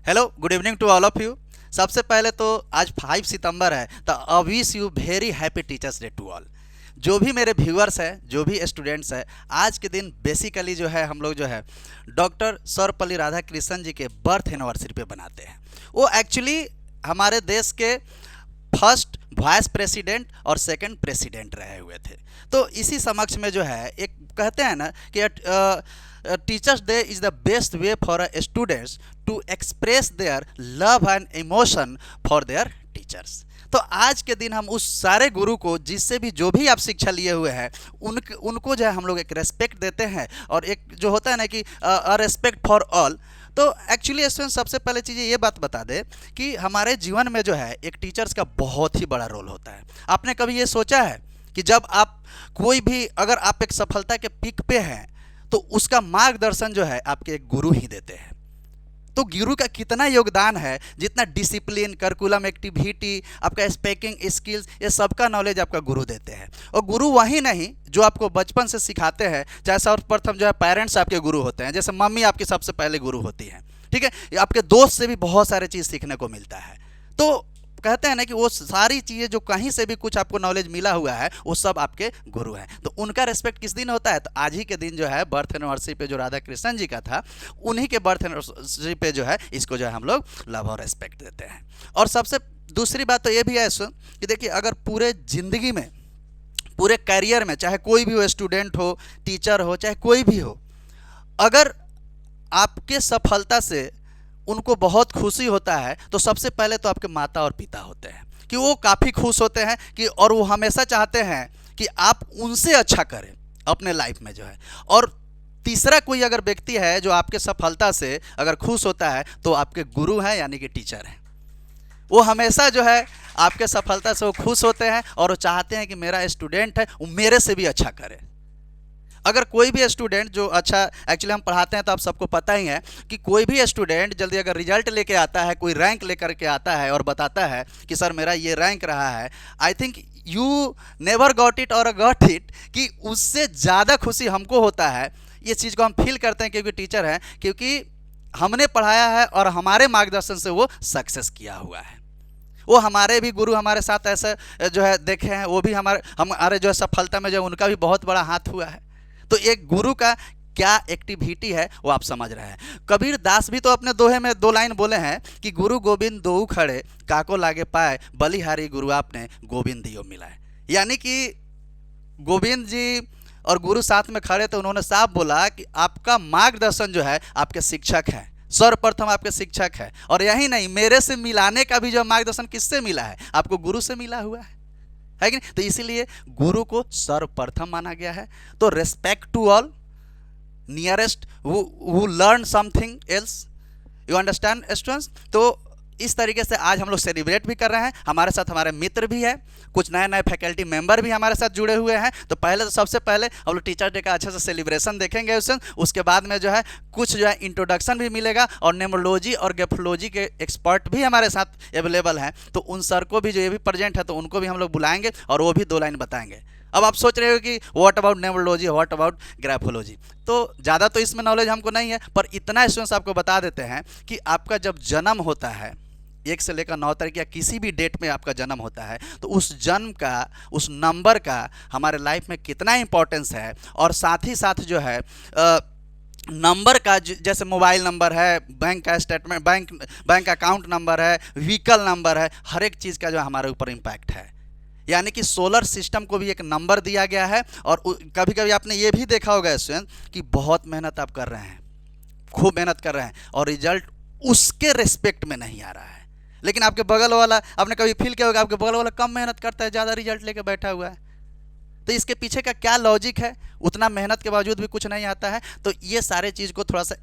Hello, good evening to all of you. सबसे पहले तो आज 5 सितंबर है, तो I wish you very happy teachers day to all. जो भी मेरे व्यूअर्स हैं, जो भी स्टूडेंट्स हैं, आज के दिन बेसिकली जो है हम लोग जो है डॉक्टर सर्वपल्ली राधाकृष्णन जी के बर्थ एनिवर्सरी पे बनाते हैं। वो एक्चुअली हमारे देश के फर्स्ट वाइस प्रेसिडेंट और सेकंड प्रेसिडेंट रहे हुए थे। तो इसी समक्ष में जो है एक कहते हैं ना कि teachers day is the best way for a students to express their love and emotion for their teachers. तो आज के दिन हम उस सारे गुरु को, जिससे भी जो भी आप शिक्षा लिए हुए हैं, उनको जो है हम लोग एक रेस्पेक्ट देते हैं। और एक जो होता है ना कि रेस्पेक्ट फॉर ऑल। तो एक्चुअली स्टूडेंट सबसे पहले चीज़ ये बात बता दे कि हमारे जीवन में जो है एक टीचर्स का बहुत ही बड़ा रोल होता है। आपने कभी ये सोचा है कि जब आप कोई भी, अगर आप एक सफलता के पीक पे हैं, तो उसका मार्गदर्शन जो है आपके एक गुरु ही देते हैं। तो गुरु का कितना योगदान है, जितना डिसिप्लिन, करिकुलम एक्टिविटी, आपका स्पीकिंग स्किल्स, ये सबका नॉलेज आपका गुरु देते हैं। और गुरु वही नहीं जो आपको बचपन से सिखाते हैं, चाहे सर्वप्रथम जो है पेरेंट्स आपके गुरु होते हैं, जैसे मम्मी आपकी सबसे पहले गुरु होती है, ठीक है। आपके दोस्त से भी बहुत सारे चीज़ सीखने को मिलता है। तो कहते हैं ना कि वो सारी चीज़ें जो कहीं से भी कुछ आपको नॉलेज मिला हुआ है, वो सब आपके गुरु हैं। तो उनका रिस्पेक्ट किस दिन होता है? तो आज ही के दिन जो है बर्थ एनिवर्सरी पे जो राधा कृष्णन जी का था, उन्हीं के बर्थ एनिवर्सरी पे जो है इसको जो है हम लोग लव और रिस्पेक्ट देते हैं। और सबसे दूसरी बात तो ये भी है कि देखिए, अगर पूरे ज़िंदगी में, पूरे करियर में, चाहे कोई भी हो, स्टूडेंट हो, टीचर हो, चाहे कोई भी हो, अगर आपके सफलता से उनको बहुत खुशी होता है, तो सबसे पहले तो आपके माता और पिता होते हैं कि वो काफ़ी खुश होते हैं कि, और वो हमेशा चाहते हैं कि आप उनसे अच्छा करें अपने लाइफ में जो है। और तीसरा कोई अगर व्यक्ति है जो आपके सफलता से अगर खुश होता है, तो आपके गुरु हैं, यानी कि टीचर हैं। वो हमेशा जो है आपके सफलता से वो खुश होते हैं और वो चाहते हैं कि मेरा स्टूडेंट है वो मेरे से भी अच्छा करे। अगर कोई भी स्टूडेंट जो अच्छा, एक्चुअली हम पढ़ाते हैं तो आप सबको पता ही है कि कोई भी स्टूडेंट जल्दी अगर रिजल्ट लेके आता है, कोई रैंक लेकर के आता है और बताता है कि सर मेरा ये रैंक रहा है, I think you never got it और गॉट इट, कि उससे ज़्यादा खुशी हमको होता है। ये चीज़ को हम फील करते हैं क्योंकि टीचर हैं, क्योंकि हमने पढ़ाया है और हमारे मार्गदर्शन से वो सक्सेस किया हुआ है। वो हमारे भी गुरु हमारे साथ ऐसे जो है देखे हैं, वो भी हमारे जो है सफलता में जो उनका भी बहुत बड़ा हाथ हुआ है। तो एक गुरु का क्या एक्टिविटी है वो आप समझ रहे हैं। कबीर दास भी तो अपने दोहे में 2 लाइन बोले हैं कि गुरु गोविंद दोऊ खड़े, काको लागे पाए, बलिहारी गुरु आपने गोविंद दियो मिलाए। यानी कि गोविंद जी और गुरु साथ में खड़े, तो उन्होंने साफ बोला कि आपका मार्गदर्शन जो है आपके शिक्षक है, सर्वप्रथम आपके शिक्षक है। और यही नहीं, मेरे से मिलाने का भी जो मार्गदर्शन किससे मिला है? आपको गुरु से मिला हुआ है कि नहीं? तो इसीलिए गुरु को सर्वप्रथम माना गया है। तो respect to all, nearest who learn something else. You understand students? तो इस तरीके से आज हम लोग सेलिब्रेट भी कर रहे हैं। हमारे साथ हमारे मित्र भी है, कुछ नए नए फैकल्टी मेंबर भी हमारे साथ जुड़े हुए हैं। तो पहले तो सबसे पहले हम लोग टीचर डे का अच्छे से सेलिब्रेशन देखेंगे। उसके बाद में जो है कुछ जो है इंट्रोडक्शन भी मिलेगा, और न्यूमरोलॉजी और ग्राफोलॉजी के एक्सपर्ट भी हमारे साथ अवेलेबल हैं। तो उन सर को भी, जो ये भी प्रेजेंट है, तो उनको भी हम लोग बुलाएंगे और वो भी 2 लाइन बताएंगे। अब आप सोच रहे हो कि what about numerology, what about graphology. तो ज़्यादा तो इसमें नॉलेज हमको नहीं है, पर इतना स्टूडेंट्स आपको बता देते हैं कि आपका जब जन्म होता है, 1 से लेकर 9 तक या किसी भी डेट में आपका जन्म होता है, तो उस जन्म का, उस नंबर का हमारे लाइफ में कितना इंपॉर्टेंस है। और साथ ही साथ जो है नंबर का, जैसे मोबाइल नंबर है, बैंक का स्टेटमेंट, बैंक अकाउंट नंबर है, व्हीकल नंबर है, हर एक चीज़ का जो हमारे ऊपर इम्पैक्ट है। यानी कि सोलर सिस्टम को भी एक नंबर दिया गया है। और कभी कभी आपने ये भी देखा होगा स्टूडेंट कि बहुत मेहनत आप कर रहे हैं, खूब मेहनत कर रहे हैं, और रिजल्ट उसके रिस्पेक्ट में नहीं आ रहा है। लेकिन आपके बगल वाला, आपने कभी फील किया होगा, आपके बगल वाला कम मेहनत करता है, ज़्यादा रिजल्ट लेके बैठा हुआ है। तो इसके पीछे का क्या लॉजिक है? उतना मेहनत के बावजूद भी कुछ नहीं आता है। तो ये सारे चीज़ को थोड़ा सा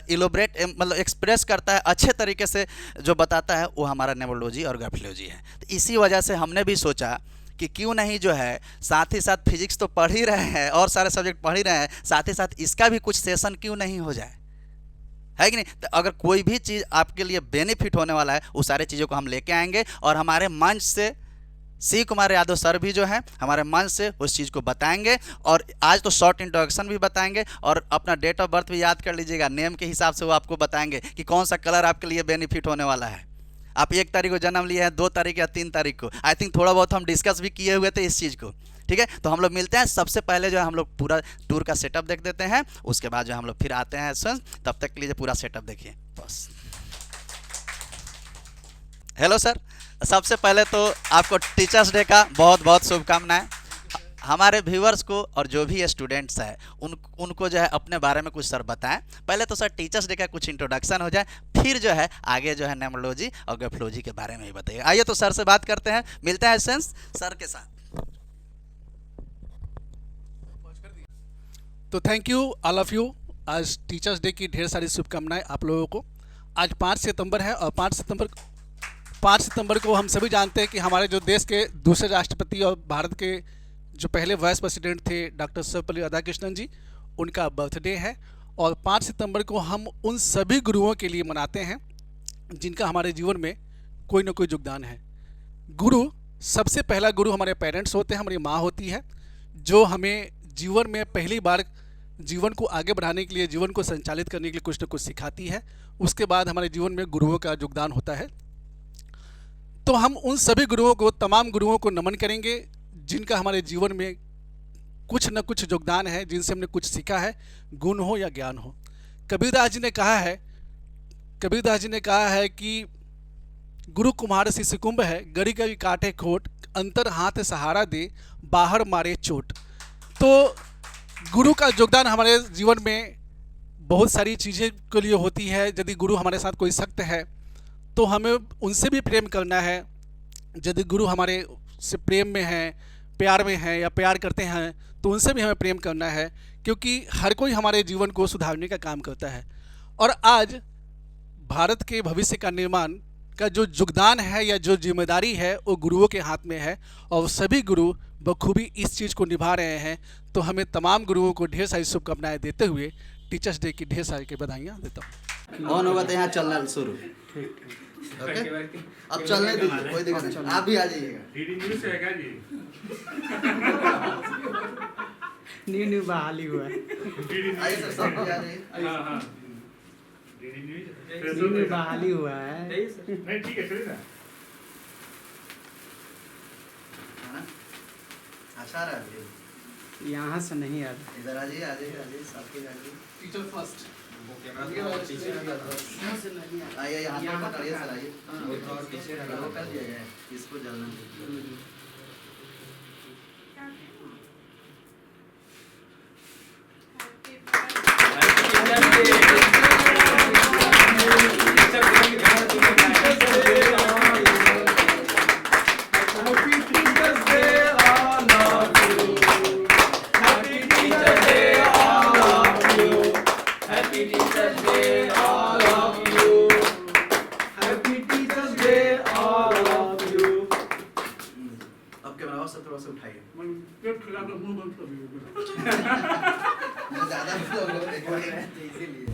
इलोबरेट, मतलब एक्सप्रेस करता है, अच्छे तरीके से जो बताता है, वो हमारा न्यूमरोलॉजी और ग्राफोलॉजी है। तो इसी वजह से हमने भी सोचा कि क्यों नहीं जो है, साथ ही साथ फिजिक्स तो पढ़ ही रहे हैं और सारे सब्जेक्ट पढ़ ही रहे हैं, साथ ही साथ इसका भी कुछ सेशन क्यों नहीं हो जाए, है कि नहीं? तो अगर कोई भी चीज़ आपके लिए बेनिफिट होने वाला है, उस सारे चीज़ों को हम लेके आएंगे और हमारे मंच से सी कुमार यादव सर भी जो है हमारे मंच से उस चीज़ को बताएंगे, और आज तो शॉर्ट इंट्रोडक्शन भी बताएंगे और अपना डेट ऑफ बर्थ भी याद कर लीजिएगा, नेम के हिसाब से वो आपको बताएंगे कि कौन सा कलर आपके लिए बेनिफिट होने वाला है। आप 1 तारीख को जन्म लिए हैं, 2 तारीख या 3 तारीख को, आई थिंक थोड़ा बहुत हम डिस्कस भी किए हुए थे इस चीज़ को। ठीक है, तो हम लोग मिलते हैं। सबसे पहले जो है हम लोग पूरा टूर का सेटअप देख देते हैं, उसके बाद जो हम लोग फिर आते हैं सर, तब तक के लिए पूरा सेटअप देखिए बस। हेलो सर, सबसे पहले तो आपको टीचर्स डे का बहुत बहुत शुभकामनाएं। हमारे व्यूअर्स को और जो भी स्टूडेंट्स हैं उनको जो है अपने बारे में कुछ सर बताएं। पहले तो सर टीचर्स डे का कुछ इंट्रोडक्शन हो जाए, फिर जो है आगे जो है नेमोलॉजी और ग्राफोलॉजी के बारे में ही बताइए। आइए तो सर से बात करते हैं, मिलते हैं सेंस सर के साथ। तो thank you all of you. आज टीचर्स डे की ढेर सारी शुभकामनाएं आप लोगों को। आज 5 सितंबर है और 5 सितंबर को हम सभी जानते हैं कि हमारे जो देश के दूसरे राष्ट्रपति और भारत के जो पहले वाइस प्रेसिडेंट थे डॉक्टर सर्वपल्ली राधाकृष्णन जी, उनका बर्थडे है। और 5 सितंबर को हम उन सभी गुरुओं के लिए मनाते हैं जिनका हमारे जीवन में कोई ना कोई योगदान है। गुरु, सबसे पहला गुरु हमारे पेरेंट्स होते हैं, हमारी माँ होती है, जो हमें जीवन में पहली बार जीवन को आगे बढ़ाने के लिए, जीवन को संचालित करने के लिए कुछ न कुछ सिखाती है। उसके बाद हमारे जीवन में गुरुओं का योगदान होता है। तो हम उन सभी गुरुओं को, तमाम गुरुओं को नमन करेंगे जिनका हमारे जीवन में कुछ न कुछ योगदान है, जिनसे हमने कुछ सीखा है, गुण हो या ज्ञान हो। कबीरदास जी ने कहा है कि गुरु कुम्हार शिष्य कुंभ है, गरी गरी काटे खोट, अंतर हाथ सहारा दे, बाहर मारे चोट। तो गुरु का योगदान हमारे जीवन में बहुत सारी चीज़ें के लिए होती है। यदि गुरु हमारे साथ कोई सख्त है तो हमें उनसे भी प्रेम करना है। यदि गुरु हमारे से प्रेम में हैं, प्यार में हैं या प्यार करते हैं, तो उनसे भी हमें प्रेम करना है, क्योंकि हर कोई हमारे जीवन को सुधारने का काम करता है। और आज भारत के भविष्य का निर्माण का जो योगदान है या जो जिम्मेदारी है वो गुरुओं के हाथ में है, और सभी गुरु बखूबी इस चीज़ को निभा रहे हैं। तो हमें तमाम गुरुओं को ढेर सारी शुभकामनाएं देते हुए टीचर्स डे की ढेर सारी की बधाइयाँ देता हूँ। ऑन होगा तो यहाँ चलना शुरू। ओके, अब चलने दीजिए, कोई दिक्कत नहीं, आप भी आ जाइएगा। डीडी न्यूज़ से है क्या जी? न्यू बहाली हुआ है। आइए सर, सब आ जाइए। हाँ हाँ, डीडी न्यूज़ न्यू बहाली हुआ है। नहीं ठीक है, चलिए ना। अच्छा आ रहा है, यहाँ से नहीं आ रहा। इधर आ जाइए, आ जाइए, आ जाइए, सबके आ जाइए। Teacher first. आइए, यहाँ पे पकड़िए सर, आइए। वो कर दिया जाए, इसको जलना दीजिए। अब कैमरा और सब थोड़ा सा उठाइए। ज़्यादा लोग देख रहे हैं इसीलिए।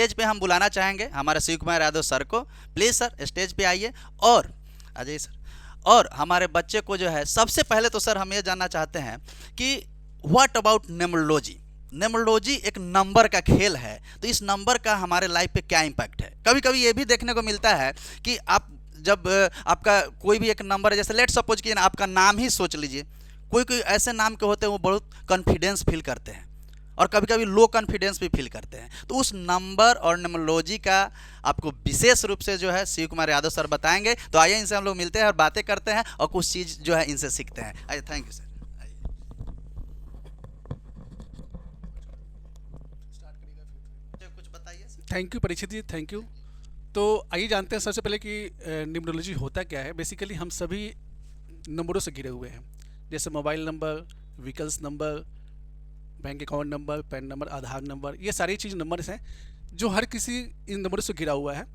स्टेज पे हम बुलाना चाहेंगे हमारे शिव कुमार यादव सर को। प्लीज़ सर स्टेज पे आइए। और अजय सर, और हमारे बच्चे को जो है सबसे पहले तो सर हम ये जानना चाहते हैं कि व्हाट अबाउट न्यूमरोलॉजी। न्यूमरोलॉजी एक नंबर का खेल है, तो इस नंबर का हमारे लाइफ पे क्या इम्पैक्ट है। कभी कभी ये भी देखने को मिलता है कि आप जब आपका कोई भी एक नंबर है, जैसे लेट सपोज कि आपका नाम ही सोच लीजिए, कोई कोई ऐसे नाम के होते हैं वो बहुत कॉन्फिडेंस फील करते हैं और कभी कभी लो कॉन्फिडेंस भी फील करते हैं। तो उस नंबर और न्यूमरोलॉजी का आपको विशेष रूप से जो है शिव कुमार यादव सर बताएंगे। तो आइए इनसे हम लोग मिलते हैं और बातें करते हैं और कुछ चीज़ जो है इनसे सीखते हैं। आइए, थैंक यू सर। कुछ बताइए sir. Thank you Parikshit ji, thank you. तो आइए जानते हैं सबसे पहले कि न्यूमरोलॉजी होता क्या है। बेसिकली हम सभी नंबरों से घिरे हुए हैं, जैसे mobile number, vehicles number, bank account number, PAN number, Aadhaar number, ये सारी चीज़ नंबर्स हैं जो हर किसी इन नंबरों से घिरा हुआ है।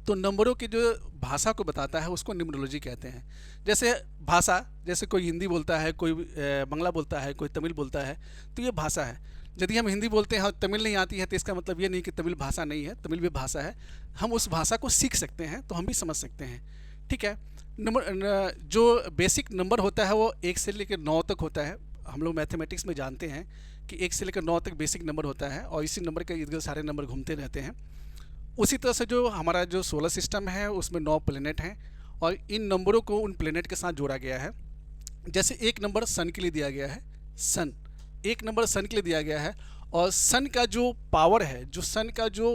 तो नंबरों की जो भाषा को बताता है उसको न्यूमरोलॉजी कहते हैं। जैसे भाषा, जैसे कोई हिंदी बोलता है, कोई बांग्ला बोलता है, कोई तमिल बोलता है, तो ये भाषा है। यदि हम हिंदी बोलते हैं और तमिल नहीं आती है तो इसका मतलब ये नहीं कि तमिल भाषा नहीं है, तमिल भी भाषा है। हम उस भाषा को सीख सकते हैं तो हम भी समझ सकते हैं, ठीक है। नंबर जो बेसिक नंबर होता है वो 1 से लेकर 9 तक होता है। हम लोग मैथमेटिक्स में जानते हैं कि 1 से लेकर 9 तक बेसिक नंबर होता है और इसी नंबर के इर्द गिर्द सारे नंबर घूमते रहते हैं। उसी तरह से जो हमारा जो सोलर सिस्टम है उसमें 9 प्लेनेट हैं और इन नंबरों को उन प्लेनेट के साथ जोड़ा गया है। जैसे एक नंबर सन के लिए दिया गया है, सन, एक नंबर सन के लिए दिया गया है। और सन का जो पावर है, जो सन का जो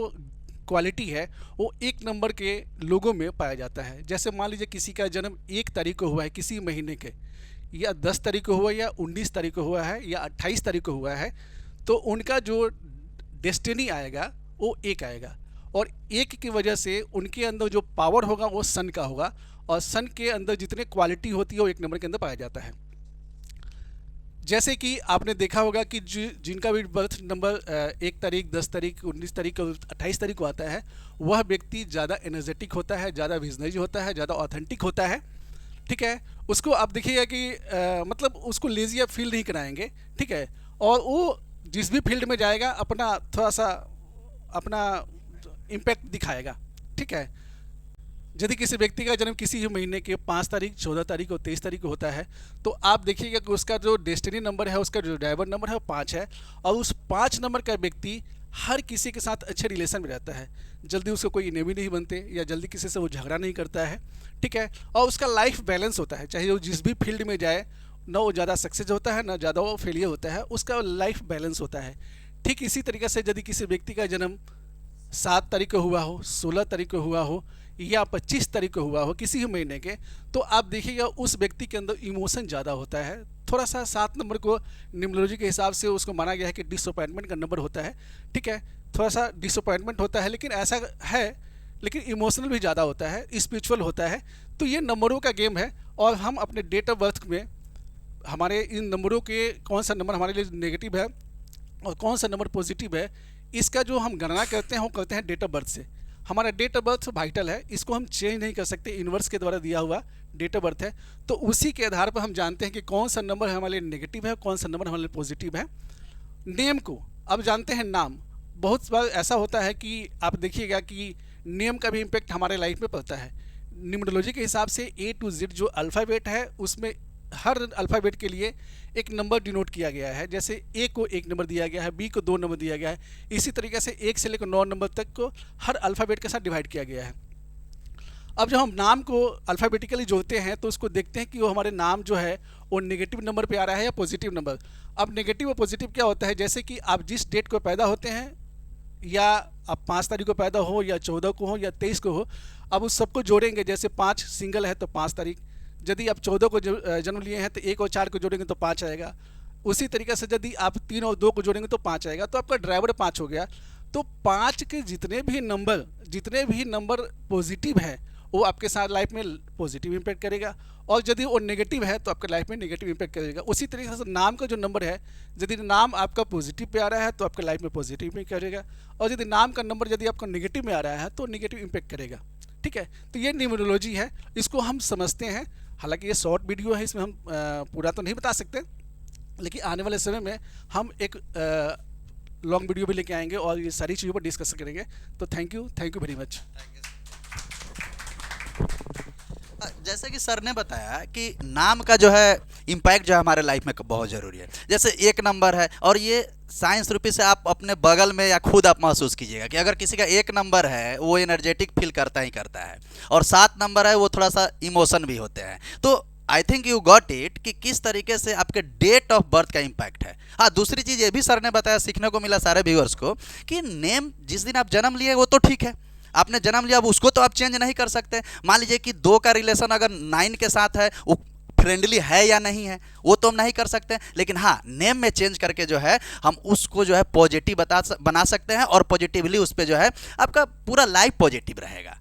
क्वालिटी है, वो एक नंबर के लोगों में पाया जाता है। जैसे मान लीजिए किसी का जन्म 1 तारीख को हुआ है किसी महीने के, या 10 तारीख को हुआ, या 19 तारीख को हुआ है, या 28 तारीख को हुआ है, तो उनका जो डेस्टिनी आएगा वो 1 आएगा। और 1 की वजह से उनके अंदर जो पावर होगा वो सन का होगा, और सन के अंदर जितने क्वालिटी होती है वो 1 नंबर के अंदर पाया जाता है। जैसे कि आपने देखा होगा कि जिनका भी बर्थ नंबर 1 तारीख, 10 तारीख, 19 तारीख, 28 तारीख को आता है, वह व्यक्ति ज़्यादा एनर्जेटिक होता है, ज़्यादा विजनरी होता है, ज़्यादा ऑथेंटिक होता है, ठीक है। उसको आप देखिएगा कि मतलब उसको लेजी आप फील नहीं कराएंगे, ठीक है। और वो जिस भी फील्ड में जाएगा अपना थोड़ा सा अपना इम्पैक्ट दिखाएगा, ठीक है। यदि किसी व्यक्ति का जन्म किसी भी महीने के 5 तारीख, 14 तारीख और 23 तारीख को होता है, तो आप देखिएगा कि उसका जो डेस्टिनी नंबर है, उसका जो ड्राइवर नंबर है वो 5 है। और उस 5 नंबर का व्यक्ति हर किसी के साथ अच्छे रिलेशन में रहता है, जल्दी उसको कोई इनेमी नहीं बनते, या जल्दी किसी से वो झगड़ा नहीं करता है, ठीक है। और उसका लाइफ बैलेंस होता है, चाहे वो जिस भी फील्ड में जाए, ना वो ज़्यादा सक्सेस होता है ना ज़्यादा वो फेलियर होता है, उसका लाइफ बैलेंस होता है। ठीक इसी तरीके से यदि किसी व्यक्ति का जन्म 7 तारीख को हुआ हो, 16 तारीख को हुआ हो, या 25 तारीख को हुआ हो किसी भी महीने के, तो आप देखिएगा उस व्यक्ति के अंदर इमोशन ज़्यादा होता है। थोड़ा सा 7 नंबर को न्यूमरोलॉजी के हिसाब से उसको माना गया है कि डिसअपॉइंटमेंट का नंबर होता है, ठीक है। थोड़ा सा डिसअपॉइंटमेंट होता है, लेकिन ऐसा है, लेकिन इमोशनल भी ज़्यादा होता है, स्पिरिचुअल होता है। तो ये नंबरों का गेम है और हम अपने डेट ऑफ बर्थ में हमारे इन नंबरों के कौन सा नंबर हमारे लिए नेगेटिव है और कौन सा नंबर पॉजिटिव है, इसका जो हम गणना करते हैं वो करते हैं डेट ऑफ बर्थ से। हमारा डेट ऑफ बर्थ वाइटल है, इसको हम चेंज नहीं कर सकते, यूनिवर्स के द्वारा दिया हुआ डेट ऑफ बर्थ है। तो उसी के आधार पर हम जानते हैं कि कौन सा नंबर हमारे लिए नेगेटिव है, कौन सा नंबर हमारे लिए पॉजिटिव है। नेम को अब जानते हैं, नाम बहुत बार ऐसा होता है कि आप देखिएगा कि नेम का भी इम्पैक्ट हमारे लाइफ में पड़ता है। न्यूमरोलॉजी के हिसाब से A to Z जो अल्फ़ाबेट है उसमें हर अल्फ़ाबेट के लिए एक नंबर डिनोट किया गया है। जैसे A को 1 नंबर दिया गया है, B को 2 नंबर दिया गया है, इसी तरीके से 1 से लेकर 9 नंबर तक को हर अल्फ़ाबेट के साथ डिवाइड किया गया है। अब जब हम नाम को अल्फ़ाबेटिकली जोड़ते हैं तो उसको देखते हैं कि वो हमारे नाम जो है वो नेगेटिव नंबर पे आ रहा है या पॉजिटिव नंबर। अब नेगेटिव और पॉजिटिव क्या होता है, जैसे कि आप जिस डेट को पैदा होते हैं, या आप 5 तारीख को पैदा हो, या 14 को हो, या 23 को हो, अब उस सबको जोड़ेंगे। जैसे 5 सिंगल है तो 5 तारीख, यदि आप 14 को जन्म लिए हैं तो 1 और 4 को जोड़ेंगे तो 5 आएगा। उसी तरीके से यदि आप 3 और 2 को जोड़ेंगे तो 5 आएगा, तो आपका ड्राइवर 5 हो गया। तो 5 के जितने भी नंबर पॉजिटिव है वो आपके साथ लाइफ में पॉजिटिव इम्पैक्ट करेगा, और यदि वो नेगेटिव है तो आपके लाइफ में नेगेटिव इम्पैक्ट करेगा। उसी तरीके से नाम का जो नंबर है, यदि नाम आपका पॉजिटिव पे आ रहा है तो आपके लाइफ में पॉजिटिव इम्पैक्ट करेगा, और यदि नाम का नंबर यदि आपका नेगेटिव में आ रहा है तो नेगेटिव इम्पैक्ट करेगा, ठीक है। तो ये न्यूमरोलॉजी है, इसको हम समझते हैं। हालांकि ये शॉर्ट वीडियो है, इसमें हम पूरा तो नहीं बता सकते, लेकिन आने वाले समय में हम एक लॉन्ग वीडियो भी लेके आएंगे और ये सारी चीज़ों पर डिस्कस करेंगे। तो थैंक यू वेरी मच। जैसे कि सर ने बताया कि नाम का जो है इम्पैक्ट जो है हमारे लाइफ में बहुत ज़रूरी है। जैसे 1 नंबर है और ये साइंस रूपी से आप अपने बगल में या खुद आप महसूस कीजिएगा कि अगर किसी का 1 नंबर है वो एनर्जेटिक फील करता ही करता है, और 7 नंबर है वो थोड़ा सा इमोशन भी होते हैं। तो I think you got it कि किस तरीके से आपके डेट ऑफ बर्थ का इम्पैक्ट है। हाँ, दूसरी चीज़ ये भी सर ने बताया, सीखने को मिला सारे व्यूअर्स को, कि नेम जिस दिन आप जन्म लिए वो तो ठीक है, आपने जन्म लिया, अब उसको तो आप चेंज नहीं कर सकते। मान लीजिए कि 2 का रिलेशन अगर 9 के साथ है, वो फ्रेंडली है या नहीं है वो तो हम नहीं कर सकते, लेकिन हाँ नेम में चेंज करके जो है हम उसको जो है पॉजिटिव बना सकते हैं, और पॉजिटिवली उस पर जो है आपका पूरा लाइफ पॉजिटिव रहेगा।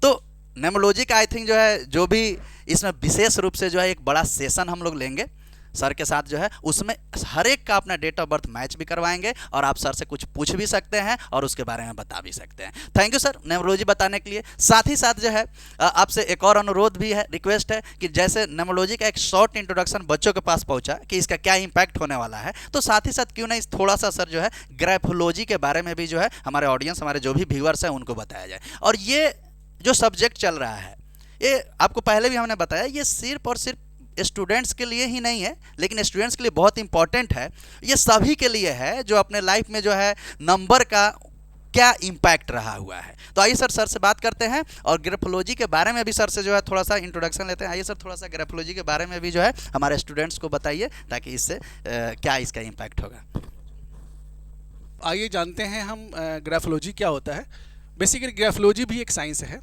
तो नेमोलॉजी का आई थिंक जो है, जो भी इसमें विशेष रूप से जो है एक बड़ा सेशन हम लोग लेंगे सर के साथ जो है, उसमें हर एक का अपना डेट ऑफ बर्थ मैच भी करवाएंगे, और आप सर से कुछ पूछ भी सकते हैं और उसके बारे में बता भी सकते हैं। थैंक यू सर नेमोलॉजी बताने के लिए। साथ ही साथ जो है आपसे एक और अनुरोध भी है, रिक्वेस्ट है कि जैसे नेमोलॉजी का एक शॉर्ट इंट्रोडक्शन बच्चों के पास पहुंचा कि इसका क्या इम्पैक्ट होने वाला है, तो साथ ही साथ क्यों नहीं थोड़ा सा सर जो है ग्राफोलॉजी के बारे में भी जो है हमारे ऑडियंस, हमारे जो भी व्यूअर्स हैं उनको बताया जाए। और ये जो सब्जेक्ट चल रहा है, ये आपको पहले भी हमने बताया, ये सिर्फ और सिर्फ स्टूडेंट्स के लिए ही नहीं है, लेकिन स्टूडेंट्स के लिए बहुत इंपॉर्टेंट है। ये सभी के लिए है जो अपने लाइफ में जो है नंबर का क्या इम्पैक्ट रहा हुआ है। तो आइए सर से बात करते हैं और ग्राफोलॉजी के बारे में भी सर से जो है थोड़ा सा इंट्रोडक्शन लेते हैं। आइए सर, थोड़ा सा ग्राफोलॉजी के बारे में भी जो है हमारे स्टूडेंट्स को बताइए, ताकि इससे क्या इसका इम्पैक्ट होगा। आइए जानते हैं हम ग्राफोलॉजी क्या होता है। बेसिकली ग्राफोलॉजी भी एक साइंस है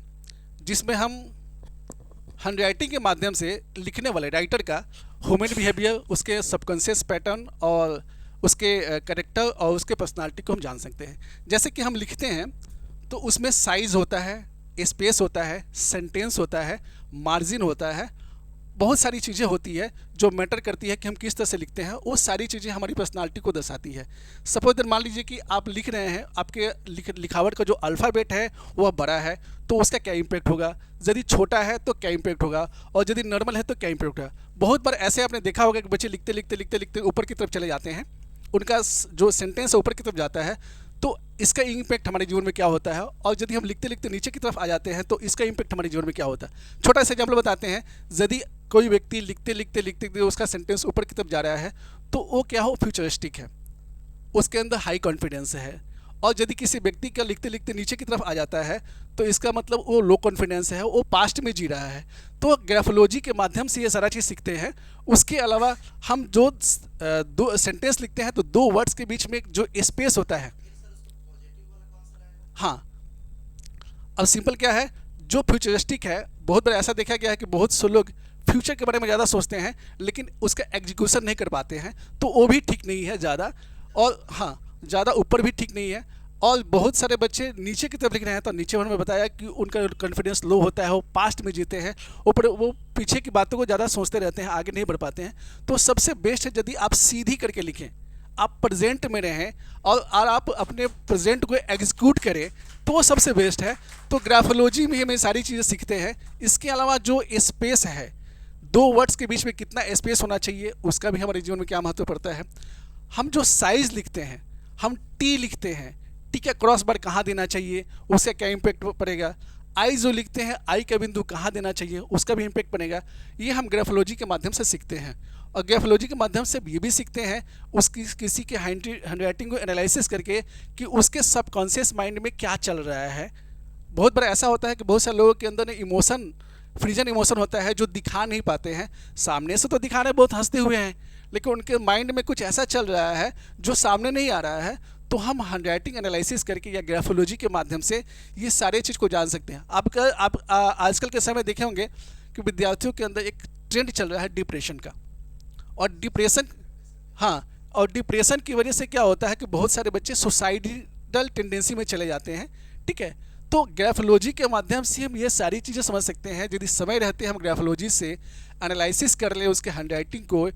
जिसमें हम हैंडराइटिंग के माध्यम से लिखने वाले राइटर का ह्यूमन बिहेवियर, उसके सबकॉन्शियस पैटर्न और उसके कैरेक्टर और उसके पर्सनालिटी को हम जान सकते हैं। जैसे कि हम लिखते हैं तो उसमें साइज़ होता है, स्पेस होता है, सेंटेंस होता है, मार्जिन होता है, बहुत सारी चीज़ें होती है जो मैटर करती है कि हम किस तरह से लिखते हैं। वो सारी चीज़ें हमारी पर्सनालिटी को दर्शाती है। सपोज मान लीजिए कि आप लिख रहे हैं, आपके लिखावट का जो अल्फ़ाबेट है वह बड़ा है, तो उसका क्या इम्पैक्ट होगा, यदि छोटा है तो क्या इम्पैक्ट होगा, और यदि नॉर्मल है तो क्या इम्पैक्ट होगा। बहुत बार ऐसे आपने देखा होगा कि बच्चे लिखते लिखते ऊपर की तरफ चले जाते हैं, उनका जो सेंटेंस है ऊपर की तरफ जाता है, तो इसका इम्पैक्ट हमारे जीवन में क्या होता है। और यदि हम लिखते लिखते नीचे की तरफ आ जाते हैं तो इसका इम्पैक्ट हमारे जीवन में क्या होता है। छोटा सा एग्जाम्पल बताते हैं, यदि कोई व्यक्ति लिखते लिखते उसका सेंटेंस ऊपर की तरफ जा रहा है तो वो क्या हो, फ्यूचरिस्टिक है, उसके अंदर हाई कॉन्फिडेंस है। और यदि किसी व्यक्ति का लिखते लिखते नीचे की तरफ आ जाता है तो इसका मतलब वो लो कॉन्फिडेंस है, वो पास्ट में जी रहा है। तो ग्राफोलॉजी के माध्यम से ये सारा चीज़ सीखते हैं। उसके अलावा हम जो 2 सेंटेंस लिखते हैं तो 2 वर्ड्स के बीच में जो स्पेस होता है, हाँ, अब सिंपल क्या है, जो फ्यूचरिस्टिक है, बहुत बार ऐसा देखा गया है कि बहुत से लोग फ्यूचर के बारे में ज़्यादा सोचते हैं लेकिन उसका एग्जीक्यूशन नहीं कर पाते हैं, तो वो भी ठीक नहीं है ज़्यादा। और हाँ, ज़्यादा ऊपर भी ठीक नहीं है। और बहुत सारे बच्चे नीचे की तरफ लिख रहे हैं तो नीचे उन्होंने बताया कि उनका कॉन्फिडेंस लो होता है, वो पास्ट में जीते हैं, ऊपर वो पीछे की बातों को ज़्यादा सोचते रहते हैं, आगे नहीं बढ़ पाते हैं। तो सबसे बेस्ट है यदि आप सीधी करके लिखें, आप प्रेजेंट में रहें और आप अपने प्रेजेंट को एग्जीक्यूट करें, तो वो सबसे बेस्ट है। तो ग्राफोलॉजी में हम सारी चीज़ें सीखते हैं। इसके अलावा जो स्पेस है, 2 वर्ड्स के बीच में कितना स्पेस होना चाहिए, उसका भी हमारे जीवन में क्या महत्व पड़ता है। हम जो साइज़ लिखते हैं, हम टी लिखते हैं, टी का क्रॉस बार कहाँ देना चाहिए, उसका क्या इम्पैक्ट पड़ेगा। आई जो लिखते हैं, आई का बिंदु कहाँ देना चाहिए, उसका भी इम्पैक्ट पड़ेगा। ये हम ग्राफोलॉजी के माध्यम से सीखते हैं। और ग्राफोलॉजी के माध्यम से ये भी सीखते हैं उसकी किसी के हैंडराइटिंग को एनालिसिस करके कि उसके सबकॉन्शियस माइंड में क्या चल रहा है। बहुत बार ऐसा होता है कि बहुत सारे लोगों के अंदर इमोशन, फ्रीजन इमोशन होता है जो दिखा नहीं पाते हैं। सामने से तो दिखा रहे बहुत हंसते हुए हैं, लेकिन उनके माइंड में कुछ ऐसा चल रहा है जो सामने नहीं आ रहा है। तो हम हैंडराइटिंग एनालिसिस करके या ग्राफोलॉजी के माध्यम से ये सारे चीज़ को जान सकते हैं। आप आजकल के समय देखे होंगे कि विद्यार्थियों के अंदर एक ट्रेंड चल रहा है डिप्रेशन का। और डिप्रेशन, हाँ, और डिप्रेशन की वजह से क्या होता है कि बहुत सारे बच्चे सुसाइडल टेंडेंसी में चले जाते हैं। ठीक है, तो ग्राफोलॉजी के माध्यम से हम ये सारी चीज़ें समझ सकते हैं। यदि समय रहते हम ग्राफोलॉजी से एनालिसिस कर लें उसके हैंडराइटिंग को,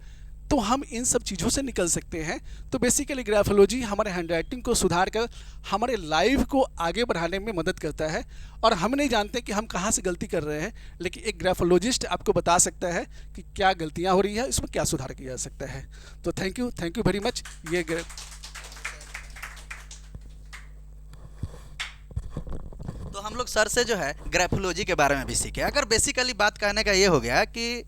तो हम इन सब चीज़ों से निकल सकते हैं। तो बेसिकली ग्राफोलॉजी हमारे हैंडराइटिंग को सुधार कर हमारे लाइफ को आगे बढ़ाने में मदद करता है। और हम नहीं जानते कि हम कहाँ से गलती कर रहे हैं, लेकिन एक ग्राफोलॉजिस्ट आपको बता सकता है कि क्या गलतियाँ हो रही है, इसमें क्या सुधार किया जा सकता है। तो थैंक यू वेरी मच। ये लोग सर से जो है ग्राफोलॉजी के बारे में भी सीखे। अगर बेसिकली बात कहने का ये हो गया कि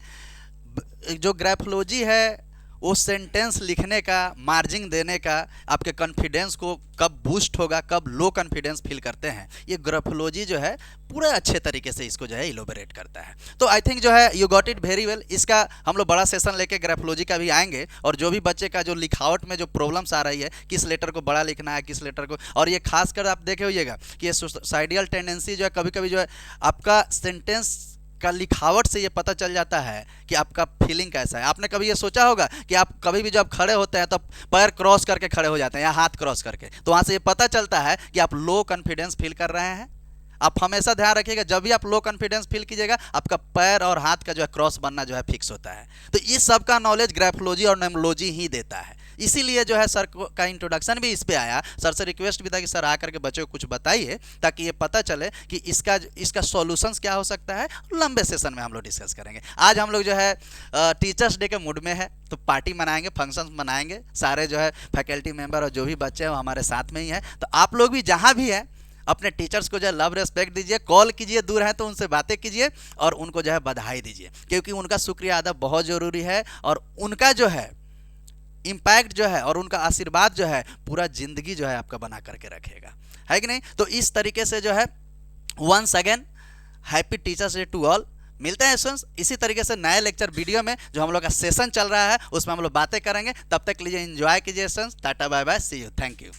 जो ग्राफोलॉजी है वो सेंटेंस लिखने का, मार्जिंग देने का, आपके कॉन्फिडेंस को कब बूस्ट होगा, कब लो कॉन्फिडेंस फील करते हैं, ये ग्राफोलॉजी जो है पूरे अच्छे तरीके से इसको जो है इलोबरेट करता है। तो आई थिंक जो है you got it very well. इसका हम लोग बड़ा सेशन लेके ग्राफोलॉजी का भी आएंगे, और जो भी बच्चे का जो लिखावट में जो प्रॉब्लम्स आ रही है, किस लेटर को बड़ा लिखना है, किस लेटर को, और ये खासकर आप देखे होइएगा कि ये सुसाइडियल टेंडेंसी जो है कभी कभी जो है आपका सेंटेंस का लिखावट से ये पता चल जाता है कि आपका फीलिंग कैसा है। आपने कभी ये सोचा होगा कि आप कभी भी जब खड़े होते हैं तो पैर क्रॉस करके खड़े हो जाते हैं या हाथ क्रॉस करके, तो वहाँ से ये पता चलता है कि आप लो कॉन्फिडेंस फील कर रहे हैं। आप हमेशा ध्यान रखिएगा, जब भी आप लो कॉन्फिडेंस फील कीजिएगा आपका पैर और हाथ का जो है क्रॉस बनना जो है फिक्स होता है। तो इस सब का नॉलेज ग्राफोलॉजी और न्यूमरोलॉजी ही देता है। इसीलिए जो है सर का इंट्रोडक्शन भी इस पे आया। सर से रिक्वेस्ट भी था कि सर आकर के बच्चों को कुछ बताइए ताकि ये पता चले कि इसका सॉल्यूशंस क्या हो सकता है। लंबे सेशन में हम लोग डिस्कस करेंगे। आज हम लोग जो है टीचर्स डे के मूड में है, तो पार्टी मनाएंगे, फंक्शन मनाएंगे। सारे जो है फैकल्टी मेंबर और जो भी बच्चे हैं वो हमारे साथ में ही हैं। तो आप लोग भी जहाँ भी है अपने टीचर्स को जो है लव रिस्पेक्ट दीजिए, कॉल कीजिए, दूर हैं तो उनसे बातें कीजिए और उनको जो है बधाई दीजिए, क्योंकि उनका शुक्रिया अदा बहुत ज़रूरी है। और उनका जो है इम्पैक्ट जो है और उनका आशीर्वाद जो है पूरा ज़िंदगी जो है आपका बना करके रखेगा, है कि नहीं। तो इस तरीके से जो है once again happy teachers day to all. मिलते हैं स्टूडेंट्स इसी तरीके से नए लेक्चर वीडियो में। जो हम लोग का सेशन चल रहा है उसमें हम लोग बातें करेंगे। तब तक लीजिए एंजॉय कीजिए students. Tata bye bye, see you, thank you.